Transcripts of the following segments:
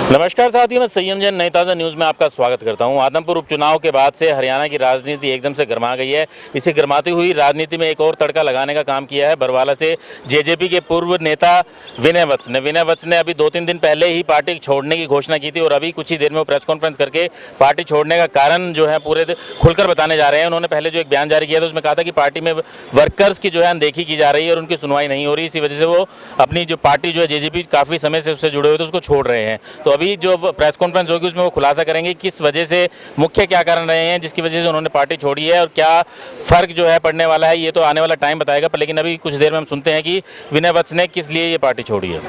नमस्कार साथियों, मैं संयम जैन नई ताज़ा न्यूज़ में आपका स्वागत करता हूं। आदमपुर उपचुनाव के बाद से हरियाणा की राजनीति एकदम से गर्मा गई है। इसी गर्माती हुई राजनीति में एक और तड़का लगाने का काम किया है बरवाला से जेजेपी के पूर्व नेता विनय वत्स ने अभी 2-3 दिन पहले ही पार्टी छोड़ने की घोषणा की थी और अभी कुछ ही देर में वो प्रेस कॉन्फ्रेंस करके पार्टी छोड़ने का कारण जो है पूरे खुलकर बताने जा रहे हैं। उन्होंने पहले जो एक बयान जारी किया था उसमें कहा था कि पार्टी में वर्कर्स की जो है अनदेखी की जा रही है और उनकी सुनवाई नहीं हो रही, इसी वजह से वो अपनी जो पार्टी जो है जेजेपी काफ़ी समय से उससे जुड़े हुए थे उसको छोड़ रहे हैं। तो अभी जो प्रेस कॉन्फ्रेंस होगी उसमें वो खुलासा करेंगे किस वजह से, मुख्य क्या कारण रहे हैं जिसकी वजह से उन्होंने पार्टी छोड़ी है और क्या फ़र्क जो है पड़ने वाला है, ये तो आने वाला टाइम बताएगा। पर लेकिन अभी कुछ देर में हम सुनते हैं कि विनय वत्स ने किस लिए ये पार्टी छोड़ी है।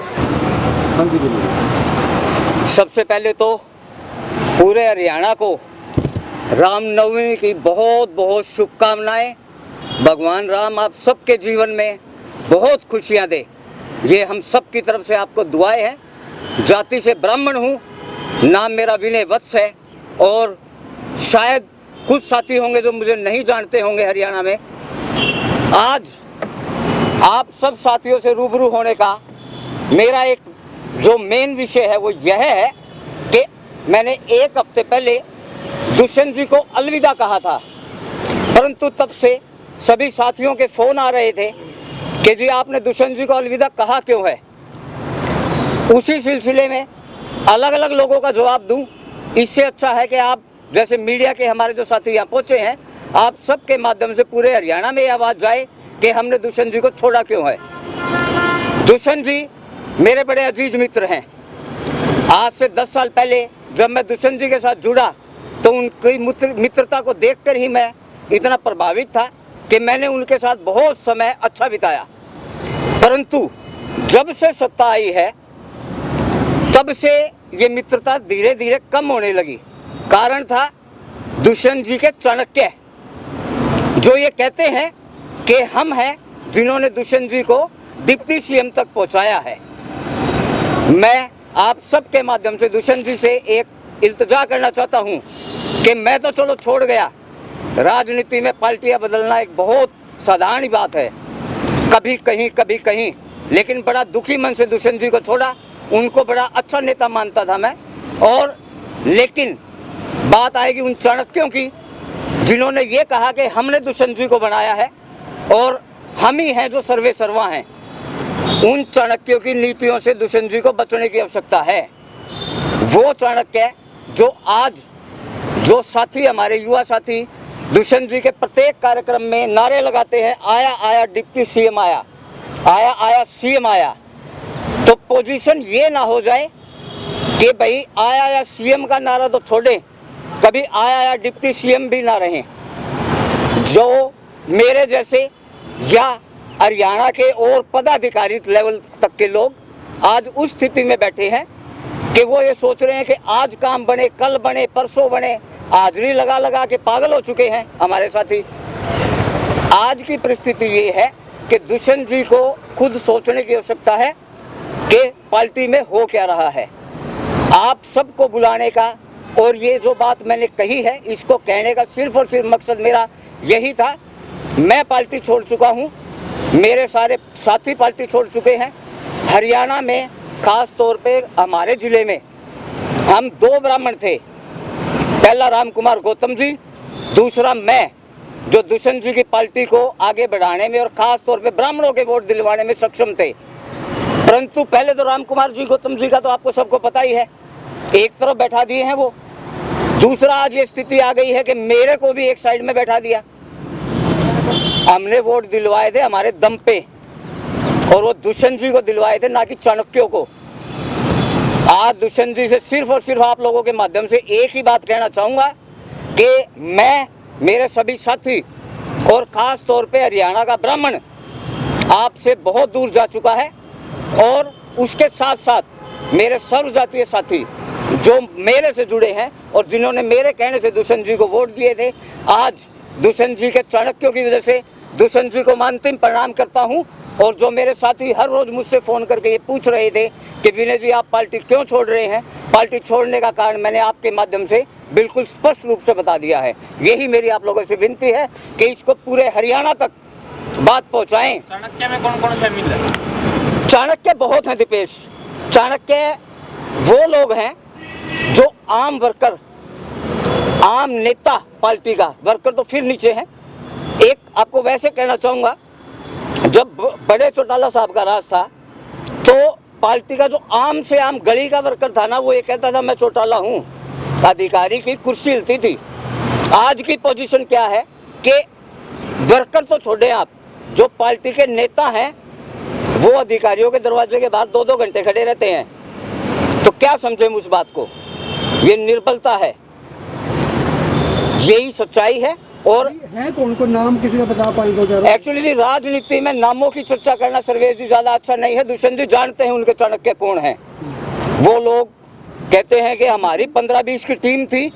सबसे पहले तो पूरे हरियाणा को रामनवमी की बहुत बहुत शुभकामनाएं। भगवान राम आप सबके जीवन में बहुत खुशियां दे, ये हम सब की तरफ से आपको दुआएं हैं। जाति से ब्राह्मण हूँ, नाम मेरा विनय वत्स है और शायद कुछ साथी होंगे जो मुझे नहीं जानते होंगे हरियाणा में। आज आप सब साथियों से रूबरू होने का मेरा एक जो मेन विषय है वो यह है कि मैंने एक हफ्ते पहले दुष्यंत जी को अलविदा कहा था, परंतु तब से सभी साथियों के फ़ोन आ रहे थे कि जी आपने दुष्यंत जी को अलविदा कहा क्यों है। उसी सिलसिले में अलग अलग लोगों का जवाब दूं, इससे अच्छा है कि आप जैसे मीडिया के हमारे जो साथी यहाँ पहुँचे हैं, आप सबके माध्यम से पूरे हरियाणा में ये आवाज़ जाए कि हमने दुष्यंत जी को छोड़ा क्यों है। दुष्यंत जी मेरे बड़े अजीज मित्र हैं। आज से 10 साल पहले जब मैं दुष्यंत जी के साथ जुड़ा तो उनकी मित्रता को देखकर ही मैं इतना प्रभावित था कि मैंने उनके साथ बहुत समय अच्छा बिताया। परंतु जब से सत्ता आई है तब से ये मित्रता धीरे धीरे कम होने लगी। कारण था दुष्यंत जी के चाणक्य, जो ये कहते हैं कि हम हैं जिन्होंने दुष्यंत जी को डिप्टी सीएम तक पहुंचाया है। मैं आप सबके माध्यम से दुष्यंत जी से एक इल्तिजा करना चाहता हूं कि मैं तो चलो छोड़ गया, राजनीति में पार्टियां बदलना एक बहुत साधारण बात है, कभी कहीं, लेकिन बड़ा दुखी मन से दुष्यंत जी को छोड़ा। उनको बड़ा अच्छा नेता मानता था मैं, और लेकिन बात आएगी उन चाणक्यों की जिन्होंने ये कहा कि हमने दुष्यंत जी को बनाया है और हम ही हैं जो सर्वे सर्वा हैं। उन चाणक्यों की नीतियों से दुष्यंत जी को बचने की आवश्यकता है। वो चाणक्य जो आज जो साथी हमारे युवा साथी दुष्यंत जी के प्रत्येक कार्यक्रम में नारे लगाते हैं, आया आया डिप्टी सीएम आया, आया आया सीएम आया, तो पोजीशन ये ना हो जाए कि भाई आया आया सीएम का नारा तो छोड़ें, कभी आया आया डिप्टी सीएम भी ना रहें। जो मेरे जैसे या हरियाणा के और पदाधिकारी लेवल तक के लोग आज उस स्थिति में बैठे हैं कि वो ये सोच रहे हैं कि आज काम बने, कल बने, परसों बने, हाजिरी लगा लगा के पागल हो चुके हैं हमारे साथी। आज की परिस्थिति ये है कि दुष्यंत जी को खुद सोचने की आवश्यकता है कि पार्टी में हो क्या रहा है। आप सबको बुलाने का और ये जो बात मैंने कही है इसको कहने का सिर्फ और सिर्फ मकसद मेरा यही था। मैं पार्टी छोड़ चुका हूँ, मेरे सारे साथी पार्टी छोड़ चुके हैं। हरियाणा में खास तौर पे हमारे ज़िले में हम 2 ब्राह्मण थे, पहला राम कुमार गौतम जी, दूसरा मैं, जो दुष्यंत जी की पार्टी को आगे बढ़ाने में और ख़ास तौर पे ब्राह्मणों के वोट दिलवाने में सक्षम थे। परंतु पहले तो राम कुमार जी गौतम जी का तो आपको सबको पता ही है, एक तरफ बैठा दिए हैं वो। दूसरा आज ये स्थिति आ गई है कि मेरे को भी एक साइड में बैठा दिया। हमने वोट दिलवाए थे हमारे दम पे और वो दुष्यंत जी को दिलवाए थे, ना कि चाणक्यों को। आज दुष्यंत जी से सिर्फ और सिर्फ आप लोगों के माध्यम से एक ही बात कहना चाहूँगा कि मैं, मेरे सभी साथी और ख़ास तौर पे हरियाणा का ब्राह्मण आपसे बहुत दूर जा चुका है, और उसके साथ साथ मेरे सर्व जातीय साथी जो मेरे से जुड़े हैं और जिन्होंने मेरे कहने से दुष्यंत जी को वोट दिए थे, आज दुष्यंत जी के चाणक्यों की वजह से दुष्यंत जी को मैं अंतिम प्रणाम करता हूं। और जो मेरे साथी हर रोज़ मुझसे फ़ोन करके ये पूछ रहे थे कि विनय जी आप पार्टी क्यों छोड़ रहे हैं, पार्टी छोड़ने का कारण मैंने आपके माध्यम से बिल्कुल स्पष्ट रूप से बता दिया है। यही मेरी आप लोगों से विनती है कि इसको पूरे हरियाणा तक बात पहुँचाएँ। चाणक्य में कौन कौन शामिल है? चाणक्य बहुत हैं दीपेश। चाणक्य वो लोग हैं आम वर्कर, आम नेता पार्टी का, वर्कर तो फिर नीचे है। एक आपको वैसे कहना चाहूँगा, जब बड़े चौटाला साहब का राज था तो पार्टी का जो आम से आम गली का वर्कर था ना, वो ये कहता था मैं चौटाला हूँ, अधिकारी की कुर्सी हिलती थी। आज की पोजीशन क्या है कि वर्कर तो छोड़े आप, जो पार्टी के नेता हैं वो अधिकारियों के दरवाजे के बाहर 2-2 घंटे खड़े रहते हैं। तो क्या समझें उस बात को? ये निर्बलता है, यही सच्चाई है। और है कौन को नाम किसी का बता पाए दो चार? एक्चुअली राजनीति में नामों की चर्चा करना सर्वेश जी ज्यादा अच्छा नहीं है। दुष्यंत जी जानते हैं उनके चाणक्य कौन है। वो लोग कहते हैं कि हमारी 15-20 की टीम थी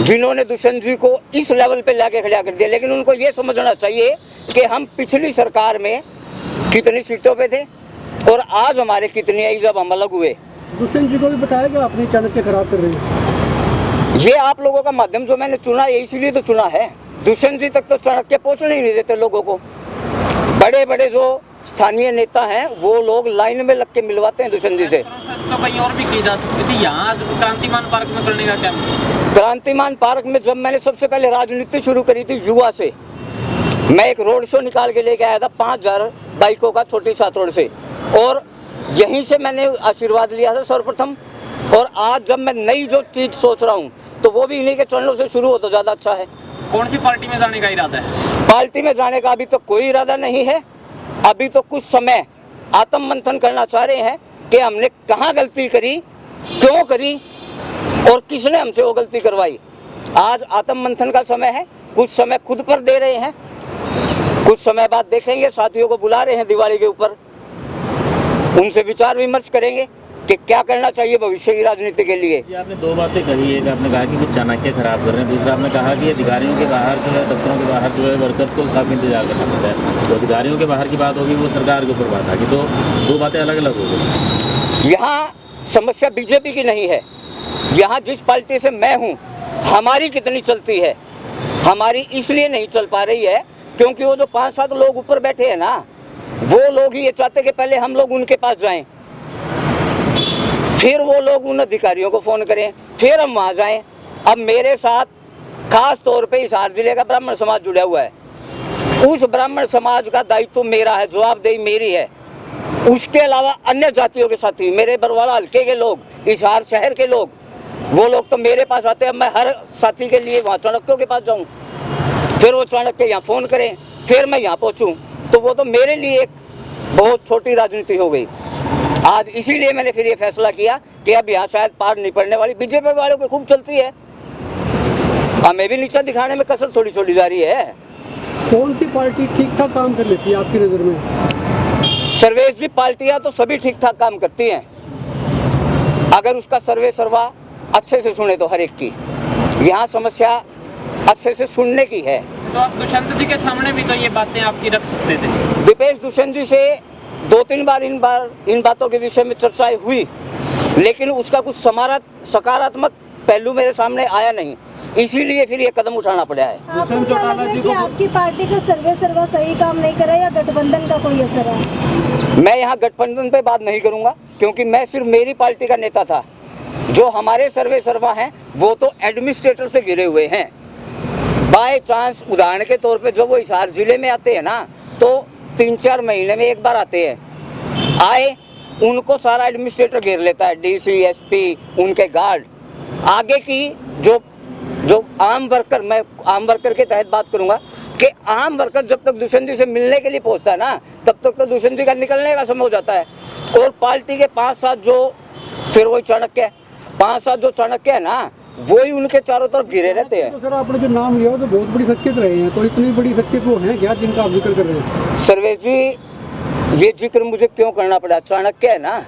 जिन्होंने दुष्यंत जी को इस लेवल पे लाके खड़ा कर दिया। लेकिन उनको ये समझना चाहिए कि हम पिछली सरकार में कितनी सीटों पे थे और आज हमारे कितनी आई जब हम अलग हुए। दुष्यंत जी को भी बताया कि अपनी चाणक्य खराब कर रहे हैं। ये आप लोगों का माध्यम जो मैंने चुना है इसीलिए तो चुना है। दुष्यंत जी तक तो चाणक्य पहुंचने ही नहीं देते लोगों को। बड़े बड़े जो स्थानीय नेता हैं वो लोग लाइन में लग के मिलवाते हैं दुष्यंत जी से। तो कहीं और भी की जा सकती थी, यहाँ क्रांतिमान पार्क में करने का क्या? क्रांतिमान पार्क में जब मैंने सबसे पहले राजनीति शुरू करी थी युवा से, मैं एक रोड शो निकाल के लेके आया था 5000 बाइकों का छोटी सात रोड से, और यहीं से मैंने आशीर्वाद लिया था सर्वप्रथम। और आज जब मैं नई जो चीज सोच रहा हूँ तो वो भी इन्हीं के चरणों से शुरू हो तो ज़्यादा अच्छा है। कौन सी पार्टी में जाने का इरादा है? पार्टी में जाने का अभी तो कोई इरादा नहीं है। अभी तो कुछ समय आत्म मंथन करना चाह रहे हैं कि हमने कहाँ गलती करी, क्यों करी और किसने हमसे वो गलती करवाई। आज आत्म मंथन का समय है। कुछ समय खुद पर दे रहे हैं, कुछ समय बाद देखेंगे, साथियों को बुला रहे हैं दिवाली के ऊपर, उनसे विचार विमर्श करेंगे कि क्या करना चाहिए भविष्य की राजनीति के लिए। जी, आपने दो बातें कही। एक आपने कहा कि कुछ चाणक्य खराब कर रहे हैं, दूसरा आपने कहा कि अधिकारियों के बाहर जो है, दफ्तरों के बाहर जो है वर्कर्स को काफ़ी इंतजार करना पड़ता है। तो अधिकारियों के बाहर की बात होगी वो सरकार के ऊपर बात आएगी, तो दो बातें अलग अलग हो गई। यहाँ समस्या बीजेपी की नहीं है। यहाँ जिस पार्टी से मैं हूँ हमारी कितनी चलती है, हमारी इसलिए नहीं चल पा रही है क्योंकि वो जो 5-7 लोग ऊपर बैठे हैं ना, वो लोग ही ये चाहते कि पहले हम लोग उनके पास जाएं, फिर वो लोग उन अधिकारियों को फ़ोन करें, फिर हम वहाँ जाएं। अब मेरे साथ खास तौर पे हिसार जिले का ब्राह्मण समाज जुड़ा हुआ है। उस ब्राह्मण समाज का दायित्व मेरा है, जवाबदेही मेरी है। उसके अलावा अन्य जातियों के साथी, मेरे बरवाला हल्के के लोग, हिसार शहर के लोग, वो लोग तो मेरे पास आते हैं। मैं हर साथी के लिए वहाँ चाणक्यों के पास जाऊँ, फिर वो चाणक्य यहाँ फ़ोन करें, फिर मैं यहाँ पहुँचूँ, तो वो तो मेरे लिए एक बहुत छोटी राजनीति हो गई। आज इसीलिए मैंने फिर ये फैसला किया कि अब यहाँ शायद पार नहीं पड़ने वाली। बीजेपी वालों की खूब चलती है, हमें भी नीचा दिखाने में कसर थोड़ी छोड़ी जा रही है। कौन सी पार्टी ठीक ठाक काम कर लेती है आपकी नज़र में? सर्वेश जी, पार्टियाँ तो सभी ठीक ठाक काम करती हैं अगर उसका सर्वे सर्वा अच्छे से सुने तो हर एक की। यहाँ समस्या अच्छे से सुनने की है। तो आप दुष्यंत जी के सामने भी तो ये बातें आपकी रख सकते थे। दीपेश दुष्यंत जी से 2-3 बार इन बातों के विषय में चर्चाएं हुई, लेकिन उसका कुछ सकारात्मक पहलू मेरे सामने आया नहीं, इसीलिए फिर ये कदम उठाना पड़ा है। आपको क्या लग रहा है कि आपकी पार्टी का सर्वे सर्वा सही काम नहीं कर रहा है या गठबंधन का कोई असर है? मैं यहाँ गठबंधन पे बात नहीं करूँगा क्योंकि मैं सिर्फ मेरी पार्टी का नेता था। जो हमारे सर्वे सर्वा हैं वो तो एडमिनिस्ट्रेटर से घिरे हुए हैं। बाय चांस उदाहरण के तौर पे जब वो हिसार जिले में आते हैं ना, तो 3-4 महीने में एक बार आते हैं। आए, उनको सारा एडमिनिस्ट्रेटर घेर लेता है, डीसी, एसपी, उनके गार्ड। आगे की जो आम वर्कर, मैं आम वर्कर के तहत बात करूंगा कि आम वर्कर जब तक दुष्यंत जी से मिलने के लिए पहुंचता है ना, तब तक तो दुष्यंत जी का निकलने का समय हो जाता है। और पार्टी के 5-7 जो फिर वही चाणक्य, 5-7 जो चाणक्य है ना, वही उनके चारों तरफ घिरे रहते हैं। तो सर आपने जो नाम लिया वो तो बहुत बड़ी शख्सियत रहे हैं, तो इतनी बड़ी शख्सियत वो हैं क्या जिनका आप जिक्र कर रहे हैं? सर्वेश जी, ये जिक्र मुझे क्यों करना पड़ा? चाणक्य है ना,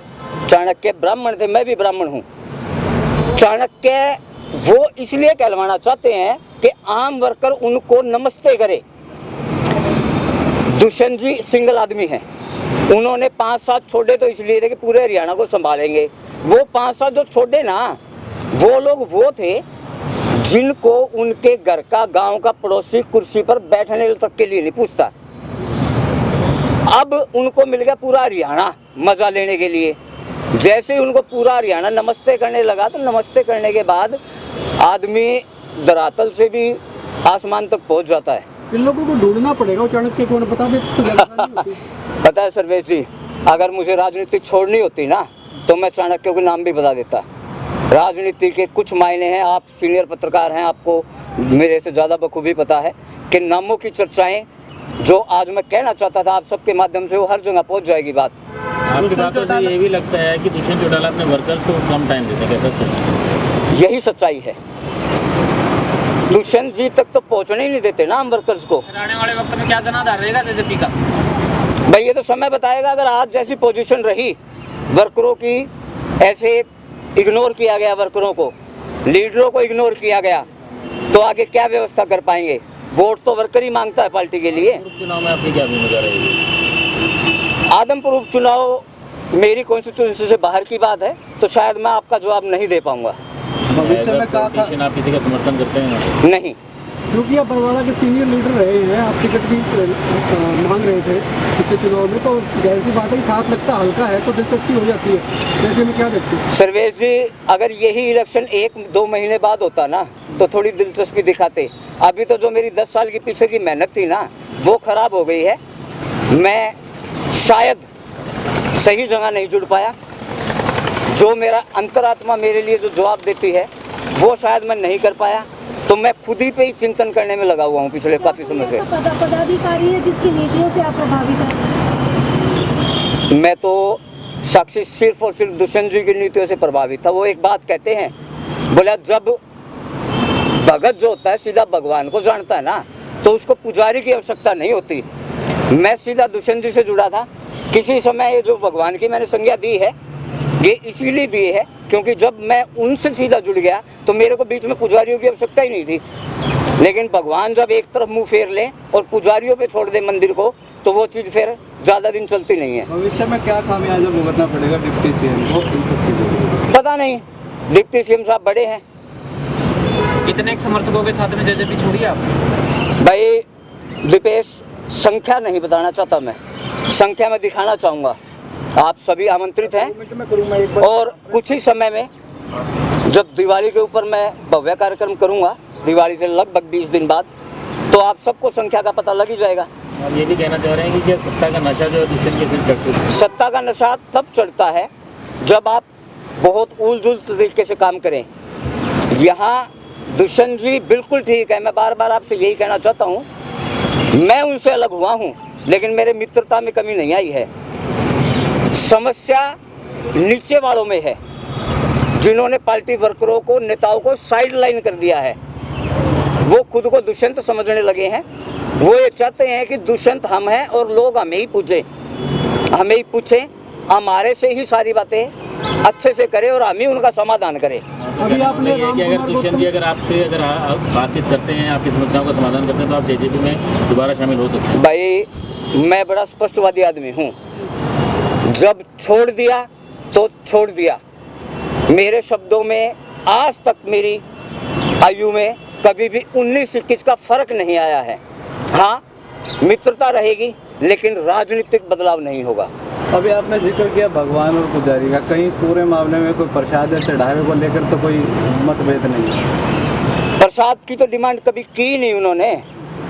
चाणक्य ब्राह्मण थे, मैं भी ब्राह्मण हूँ। चाणक्य वो इसलिए कहलवाना चाहते हैं कि आम वर्कर उनको नमस्ते करे। दुष्यंत जी सिंगल आदमी हैं, उन्होंने 5-7 छोड़े तो इसलिए थे कि पूरे हरियाणा को संभालेंगे। वो 5-7 जो छोड़े ना, वो लोग वो थे जिनको उनके घर का, गांव का पड़ोसी कुर्सी पर बैठने तक के लिए नहीं पूछता। अब उनको मिल गया पूरा हरियाणा मजा लेने के लिए। जैसे ही उनको पूरा हरियाणा नमस्ते करने लगा, तो नमस्ते करने के बाद आदमी धरातल से भी आसमान तक पहुंच जाता है। इन लोगों को ढूंढना पड़ेगा, वो चाणक्य कौन बता दे तो ज्यादा नहीं होती। पता है सर्वेश जी, अगर मुझे राजनीति छोड़नी होती ना तो मैं चाणक्य के नाम भी बता देता। राजनीति के कुछ मायने हैं, आप सीनियर पत्रकार हैं, आपको मेरे से ज़्यादा बखूबी पता है कि नामों की चर्चाएं जो आज मैं कहना चाहता था आप सबके माध्यम से, वो हर जगह पहुंच जाएगी बात। आपकी बातों से ये भी लगता है कि दुष्यंत चौटाला अपने वर्कर्स को कम टाइम देते हैं, कैसा? यही सच्चाई है। दुष्यंत जी तक तो पहुंचने ही नहीं देते ना हम वर्कर्स को। फिर आने वाले वक्त में क्या जनाधार रहेगा जेजेपी का? भाई ये तो समय बताएगा। अगर आज जैसी पोजीशन रही वर्करों की, ऐसे इग्नोर किया गया वर्करों को, लीडरों को इग्नोर किया गया, तो आगे क्या व्यवस्था कर पाएंगे? वोट तो वर्कर ही मांगता है पार्टी के लिए। चुनाव में आपकी क्या भूमिका रहेगी? आदमपुर उपचुनाव मेरी कॉन्स्टिट्यूंसी से बाहर की बात है, तो शायद मैं आपका जवाब नहीं दे पाऊंगा। भविष्य में क्या आप किसी का समर्थन करते हैं? नहीं, क्योंकि आप बरवाला के सीनियर लीडर रहे हैं, आप टिकट भी मांग रहे थे पिछले चुनाव में, तो जाहिर सी बात है, साथ लगता हल्का है तो दिलचस्पी हो जाती है। ऐसे में क्या देखते हैं सर्वेश जी? अगर यही इलेक्शन 1-2 महीने बाद होता ना तो थोड़ी दिलचस्पी दिखाते। अभी तो जो मेरी 10 साल की पीछे की मेहनत थी ना, वो खराब हो गई है। मैं शायद सही जगह नहीं जुड़ पाया। जो मेरा अंतरात्मा मेरे लिए जो जवाब देती है वो शायद मैं नहीं कर पाया, तो मैं खुद ही पे ही चिंतन करने में लगा हुआ हूँ पिछले काफ़ी समय से। पदाधिकारी है जिसकी नीतियों से आप प्रभावित हैं? मैं तो साक्षी सिर्फ और सिर्फ दुष्यंत जी की नीतियों से प्रभावित था। वो एक बात कहते हैं, बोला जब भगत जो होता है सीधा भगवान को जानता है ना, तो उसको पुजारी की आवश्यकता नहीं होती। मैं सीधा दुष्यंत जी से जुड़ा था। किसी समय ये जो भगवान की मैंने संज्ञा दी है, ये इसीलिए दी है क्योंकि जब मैं उनसे सीधा जुड़ गया तो मेरे को बीच में पुजारियों की आवश्यकता ही नहीं थी। लेकिन भगवान जब एक तरफ मुंह फेर ले और पुजारियों पे छोड़ दे मंदिर को, तो वो चीज़ फिर ज़्यादा दिन चलती नहीं है। भविष्य में क्या खामियाजा भुगतना पड़ेगा डिप्टी सीएम को? पता नहीं, डिप्टी सीएम साहब बड़े हैं। कितने समर्थकों के साथ में जेजेपी छोड़ी आप? भाई दीपेश, संख्या नहीं बताना चाहता मैं, संख्या में दिखाना चाहूँगा। आप सभी आमंत्रित हैं और कुछ ही समय में जब दिवाली के ऊपर मैं भव्य कार्यक्रम करूँगा, दिवाली से लगभग 20 दिन बाद, तो आप सबको संख्या का पता लग ही जाएगा। आप ये भी कहना चाह रहे हैं कि क्या सत्ता का नशा जो है दुष्यंत के फिर चढ़ चुका है? सत्ता का नशा तब चढ़ता है जब आप बहुत उलझुल तरीके से काम करें। यहाँ दुष्यंत जी बिल्कुल ठीक है, मैं बार बार आपसे यही कहना चाहता हूँ, मैं उनसे अलग हुआ हूँ लेकिन मेरे मित्रता में कमी नहीं आई है। समस्या नीचे वालों में है, जिन्होंने पार्टी वर्करों को, नेताओं को साइड लाइन कर दिया है। वो खुद को दुष्यंत समझने लगे हैं। वो ये चाहते हैं कि दुष्यंत हम हैं और लोग हमें ही पूछें, हमारे से ही सारी बातें अच्छे से करें और हम ही उनका समाधान करें। अभी आपने ये है कि अगर दुष्यंत जी अगर आपसे आप बातचीत करते हैं, आपकी समस्याओं का समाधान करते हैं, तो आप जेजेपी में दोबारा शामिल हो सकते हैं? भाई मैं बड़ा स्पष्टवादी आदमी हूँ। जब छोड़ दिया तो छोड़ दिया। मेरे शब्दों में आज तक मेरी आयु में कभी भी 19-21 का फर्क नहीं आया है। हाँ, मित्रता रहेगी लेकिन राजनीतिक बदलाव नहीं होगा। अभी आपने जिक्र किया भगवान और पुजारी का, कहीं इस पूरे मामले में कोई प्रसाद या चढ़ावे को लेकर तो कोई मतभेद नहीं है? प्रसाद की तो डिमांड कभी की नहीं उन्होंने।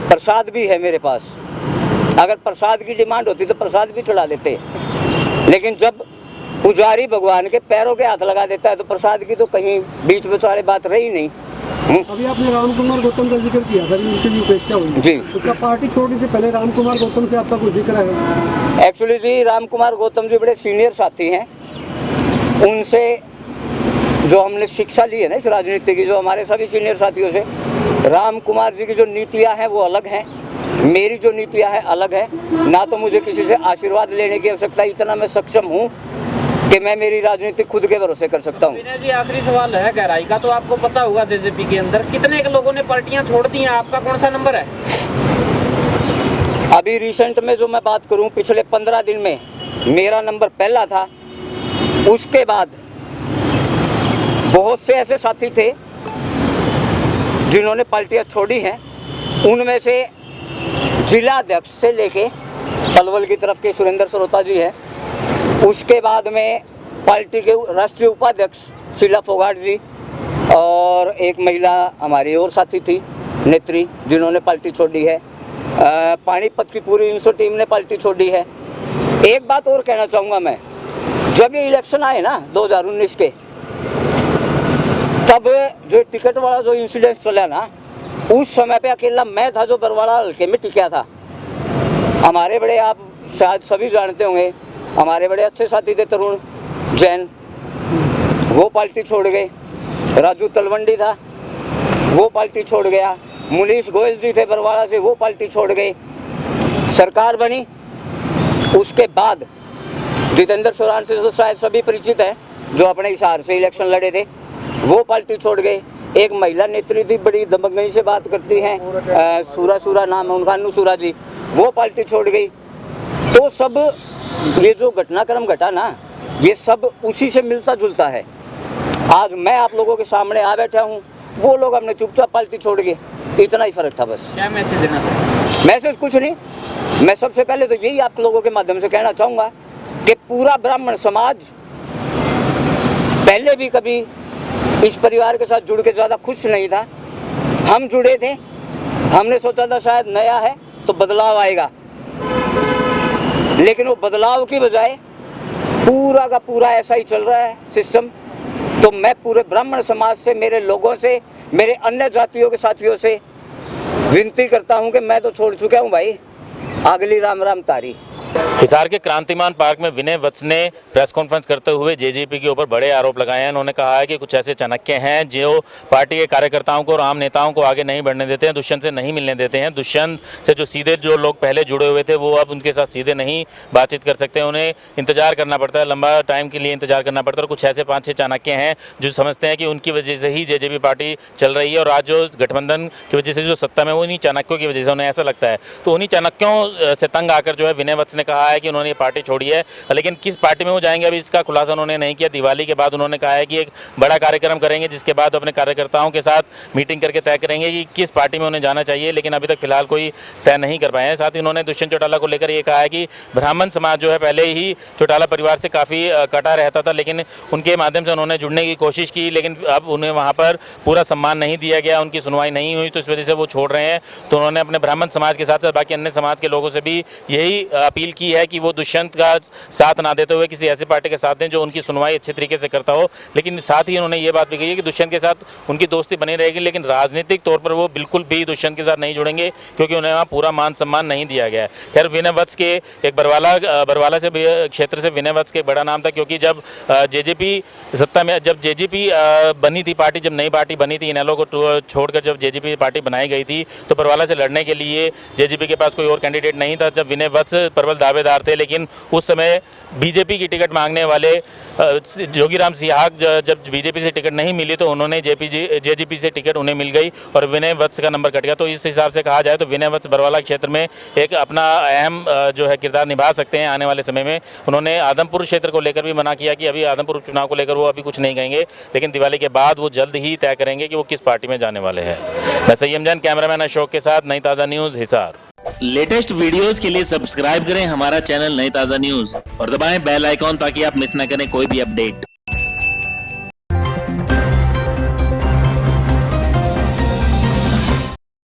प्रसाद भी है मेरे पास, अगर प्रसाद की डिमांड होती तो प्रसाद भी चढ़ा देते। लेकिन जब पुजारी भगवान के पैरों के हाथ लगा देता है तो प्रसाद की तो कहीं बीच में बात रही नहीं। अभी आपने राम कुमार गौतम का जिक्र किया था, उनकी भी उपेक्षा हुई जी। उसका पार्टी छोड़ने से पहले राम कुमार गौतम से आपका कुछ जिक्र है? एक्चुअली जी, राम कुमार गौतम जी बड़े सीनियर साथी हैं। उनसे जो हमने शिक्षा ली है ना इस राजनीति की, जो हमारे सभी सीनियर साथियों से, राम कुमार जी की जो नीतियाँ हैं वो अलग हैं, मेरी जो नीतियाँ हैं अलग है। ना तो मुझे किसी से आशीर्वाद लेने की आवश्यकता, इतना मैं सक्षम हूँ कि मैं मेरी राजनीति खुद के भरोसे कर सकता हूँ। विनय जी, आखिरी सवाल है गहराई का, तो आपको पता होगा जेजेपी के अंदर कितने के लोगों ने पार्टियां छोड़ दी हैं, आपका कौन सा नंबर है? अभी रिसेंट में जो मैं बात करूं, पिछले 15 दिन में मेरा नंबर पहला था। उसके बाद बहुत से ऐसे साथी थे जिन्होंने पार्टियां छोड़ी हैं। उनमें से जिला अध्यक्ष से लेके पलवल की तरफ के सुरेंद्र सरोता जी हैं। उसके बाद में पार्टी के राष्ट्रीय उपाध्यक्ष शीला फोगाट जी और एक महिला हमारी और साथी थी नेत्री, जिन्होंने पार्टी छोड़ी है। पानीपत की पूरी इंसो टीम ने पार्टी छोड़ी है। एक बात और कहना चाहूँगा मैं, जब ये इलेक्शन आए ना 2019 के, तब जो टिकट वाला जो इंसिडेंट चला ना, उस समय पे अकेला मैं था जो बरवाला हल्के में टिका था। हमारे बड़े, आप शायद सभी जानते होंगे, हमारे बड़े अच्छे साथी थे तरुण जैन, वो पार्टी छोड़ गए। राजू तलवंडी था, वो पार्टी छोड़ गया। मुनीश गोयल जी थे बरवाला से, वो पार्टी छोड़ गए। सरकार बनी, उसके बाद जितेंद्र सोरान से तो शायद सभी परिचित हैं, जो अपने हिसार से इलेक्शन लड़े थे, वो पार्टी छोड़ गए। एक महिला नेत्री थी, बड़ी दबंगई से बात करती हैं, सूरा नाम है उनका, अनुसूरा जी, वो पार्टी छोड़ गई। तो सब ये जो घटनाक्रम घटा ना, ये सब उसी से मिलता जुलता है। आज मैं आप लोगों के सामने आ बैठा हूँ, वो लोग अपने चुपचाप पार्टी छोड़ गए, इतना ही फर्क था बस। क्या मैसेज देना था? मैसेज कुछ नहीं, मैं सबसे पहले तो यही आप लोगों के माध्यम से कहना चाहूँगा कि पूरा ब्राह्मण समाज पहले भी कभी इस परिवार के साथ जुड़ के ज़्यादा खुश नहीं था। हम जुड़े थे, हमने सोचा था शायद नया है तो बदलाव आएगा, लेकिन वो बदलाव की बजाय पूरा का पूरा ऐसा ही चल रहा है सिस्टम। तो मैं पूरे ब्राह्मण समाज से, मेरे लोगों से, मेरे अन्य जातियों के साथियों से विनती करता हूं कि मैं तो छोड़ चुका हूं भाई, अगली राम राम तारी। हिसार के क्रांतिमान पार्क में विनय वत्स ने प्रेस कॉन्फ्रेंस करते हुए जेजेपी के ऊपर बड़े आरोप लगाए हैं। उन्होंने कहा है कि कुछ ऐसे चाणक्य हैं जो पार्टी के कार्यकर्ताओं को और आम नेताओं को आगे नहीं बढ़ने देते हैं, दुष्यंत से नहीं मिलने देते हैं। दुष्यंत से जो सीधे जो लोग पहले जुड़े हुए थे, वो अब उनके साथ सीधे नहीं बातचीत कर सकते, उन्हें इंतजार करना पड़ता है, लंबा टाइम के लिए इंतजार करना पड़ता है। और कुछ ऐसे 5-6 चाणक्य हैं जो समझते हैं कि उनकी वजह से ही जेजेपी पार्टी चल रही है, और आज जो गठबंधन की वजह से जो सत्ता में, वो उन्हीं चाणक्यों की वजह से, उन्हें ऐसा लगता है। तो उन्हीं चाणक्यों से तंग आकर जो है विनय वत्स ने कहा है कि उन्होंने पार्टी छोड़ी है, लेकिन किस पार्टी में वो जाएंगे अभी इसका खुलासा उन्होंने नहीं किया। दिवाली के बाद उन्होंने कहा है कि एक बड़ा कार्यक्रम करेंगे, जिसके बाद अपने कार्यकर्ताओं के साथ मीटिंग करके तय करेंगे कि किस पार्टी में उन्हें जाना चाहिए, लेकिन अभी तक फिलहाल कोई तय नहीं कर पाए हैं। साथ ही उन्होंने दुष्यंत चौटाला को लेकर ये कहा है कि ब्राह्मण समाज जो है पहले ही चौटाला परिवार से काफ़ी कटा रहता था, लेकिन उनके माध्यम से उन्होंने जुड़ने की कोशिश की, लेकिन अब उन्हें वहाँ पर पूरा सम्मान नहीं दिया गया, उनकी सुनवाई नहीं हुई, तो इस वजह से वो छोड़ रहे हैं। तो उन्होंने अपने ब्राह्मण समाज के साथ साथ बाकी अन्य समाज के लोगों से भी यही अपील की है कि वो दुष्यंत का साथ ना देते हुए किसी ऐसी पार्टी के साथ दें जो उनकी सुनवाई अच्छे तरीके से करता हो। लेकिन साथ ही उन्होंने ये बात भी कही है कि दुष्यंत के साथ उनकी दोस्ती बनी रहेगी, लेकिन राजनीतिक तौर पर वो बिल्कुल भी दुष्यंत के साथ नहीं जुड़ेंगे, क्योंकि उन्हें वहाँ पूरा मान सम्मान नहीं दिया गया है। खैर, विनय वत्स के एक बरवाला से क्षेत्र से विनय वत्स के बड़ा नाम था, क्योंकि जब जेजेपी सत्ता में, जब जेजेपी बनी थी पार्टी, जब नई पार्टी बनी थी, इनेलो को छोड़कर जब जेजेपी पार्टी बनाई गई थी, तो बरवाला से लड़ने के लिए जेजेपी के पास कोई और कैंडिडेट नहीं था। जब विनय वत्स प्रबल दावेदार थे, लेकिन उस समय बीजेपी की टिकट मांगने वाले जोगीराम सिहाग जब बीजेपी से टिकट नहीं मिली, तो उन्होंने जेजेपी से टिकट उन्हें मिल गई और विनय वत्स का नंबर कट गया। तो इस हिसाब से कहा जाए तो विनय वत्स बरवाला क्षेत्र में एक अपना अहम जो है किरदार निभा सकते हैं आने वाले समय में। उन्होंने आदमपुर क्षेत्र को लेकर भी मना किया कि अभी आदमपुर उपचुनाव को लेकर वो अभी कुछ नहीं कहेंगे, लेकिन दिवाली के बाद वो जल्द ही तय करेंगे कि वो किस पार्टी में जाने वाले हैं। मैं संयम जैन, कैमरामैन अशोक के साथ, नई ताज़ा न्यूज़, हिसार। लेटेस्ट वीडियोस के लिए सब्सक्राइब करें हमारा चैनल नई ताज़ा न्यूज़ और दबाएं बेल आइकॉन ताकि आप मिस न करें कोई भी अपडेट।